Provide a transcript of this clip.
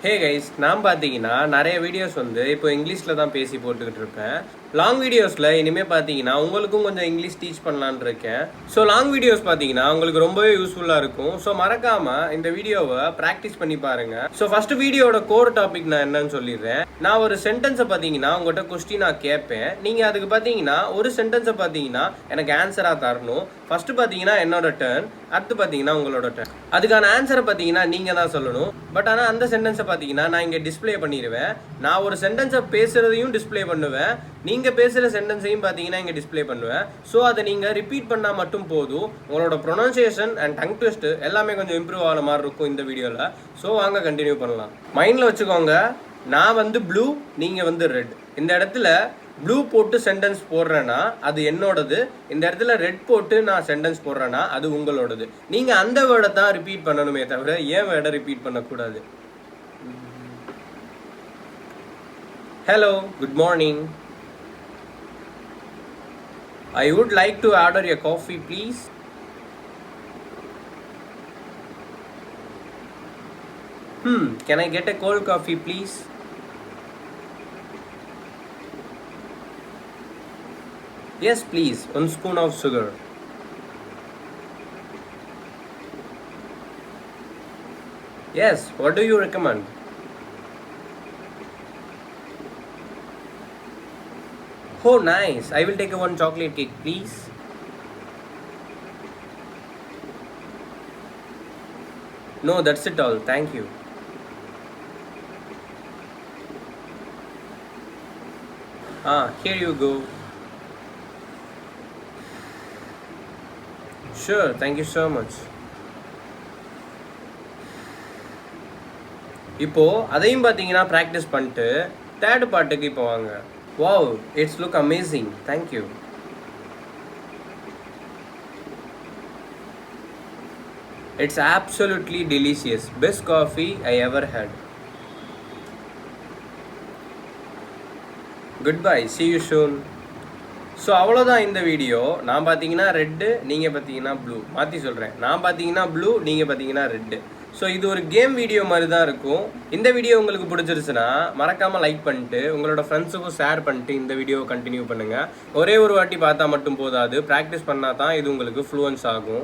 Hey guys, நான் பார்த்தீங்கன்னா நிறைய வீடியோஸ் இப்போ இங்கிலீஷில் தான் பேசி போட்டுக்கிட்டு இருப்பேன். லாங் வீடியோஸில் இனிமேல் பார்த்தீங்கன்னா உங்களுக்கும் கொஞ்சம் இங்கிலீஷ் டீச் பண்ணலான்னு இருக்கேன். ஸோ லாங் வீடியோஸ் பார்த்தீங்கன்னா உங்களுக்கு ரொம்பவே யூஸ்ஃபுல்லாக இருக்கும். ஸோ மறக்காமல் இந்த வீடியோவை ப்ராக்டிஸ் பண்ணி பாருங்கள். ஸோ ஃபஸ்ட்டு வீடியோட கோர் டாபிக் நான் என்னன்னு சொல்லிடுறேன். நான் ஒரு சென்டென்ஸை பார்த்தீங்கன்னா உங்கள்கிட்ட கொஸ்டின் நான் கேட்பேன். நீங்கள் அதுக்கு பார்த்தீங்கன்னா ஒரு சென்டென்ஸை பார்த்தீங்கன்னா எனக்கு ஆன்சராக தரணும். ஃபஸ்ட்டு பார்த்தீங்கன்னா என்னோட டர்ன், அடுத்து பார்த்தீங்கன்னா உங்களோட டர்ன். அதுக்கான ஆன்சரை பார்த்தீங்கன்னா நீங்கள் தான் சொல்லணும். பட் ஆனால் அந்த சென்டென்ஸை பார்த்தீங்கன்னா நான் இங்கே டிஸ்பிளே பண்ணிடுவேன். நான் ஒரு சென்டென்ஸை பேசுகிறதையும் டிஸ்பிளே பண்ணுவேன், நீங்கள் பேசுகிற சென்டென்ஸையும் பார்த்தீங்கன்னா இங்கே டிஸ்பிளே பண்ணுவேன். ஸோ அதை நீங்கள் ரிப்பீட் பண்ணால் மட்டும் போதும். உங்களோட ப்ரொனன்சியேஷன் அண்ட் டங் ட்விஸ்ட் எல்லாமே கொஞ்சம் இம்ப்ரூவ் ஆகிற மாதிரி இருக்கும் இந்த வீடியோவில். ஸோ வாங்க கண்டினியூ பண்ணலாம். மைண்டில் வச்சுக்கோங்க, நான் ப்ளூ, நீங்கள் ரெட். இந்த இடத்துல ப்ளூ போட்டு சென்டென்ஸ் போடுறேன்னா அது என்னோடது. இந்த இடத்துல ரெட் போட்டு நான் சென்டென்ஸ் போடுறேன்னா அது உங்களோடது. நீங்கள் அந்த வேர்டை தான் ரிப்பீட் பண்ணணுமே தவிர ஏன் வேர்டை ரிப்பீட் பண்ணக்கூடாது. Hello, good morning. I would like to order a coffee, please. Can I get a cold coffee, please? Yes, please. 1 spoon of sugar. Yes, what do you recommend? Oh, nice. I will take one chocolate cake, please. No, that's it all. Thank you. Here you go. Sure, thank you so much. இப்போ அதையும் பார்த்தீங்கன்னா practice பண்ணிட்டு third பார்ட்டுக்கு இப்போ வாங்க. Wow, it's look amazing. Thank you. It's absolutely delicious. Best coffee I ever had. Goodbye. See you soon. So அவ்வளோதான் இந்த video. நான் பார்த்தீங்கன்னா ரெட்டு, நீங்கள் பார்த்தீங்கன்னா ப்ளூ. மாற்றி சொல்கிறேன், நான் பார்த்தீங்கன்னா ப்ளூ, நீங்கள் பார்த்தீங்கன்னா ரெட்டு. ஸோ இது ஒரு கேம் வீடியோ மாதிரி தான் இருக்கும். இந்த வீடியோ உங்களுக்கு பிடிச்சிருச்சுன்னா மறக்காமல் லைக் பண்ணிட்டு உங்களோட ஃப்ரெண்ட்ஸுக்கும் ஷேர் பண்ணிட்டு இந்த வீடியோவை கண்டினியூ பண்ணுங்கள். ஒரே ஒரு வாட்டி பார்த்தா மட்டும் போதாது, ப்ராக்டிஸ் பண்ணால் தான் இது உங்களுக்கு ஃப்ளூவன்ஸ் ஆகும்.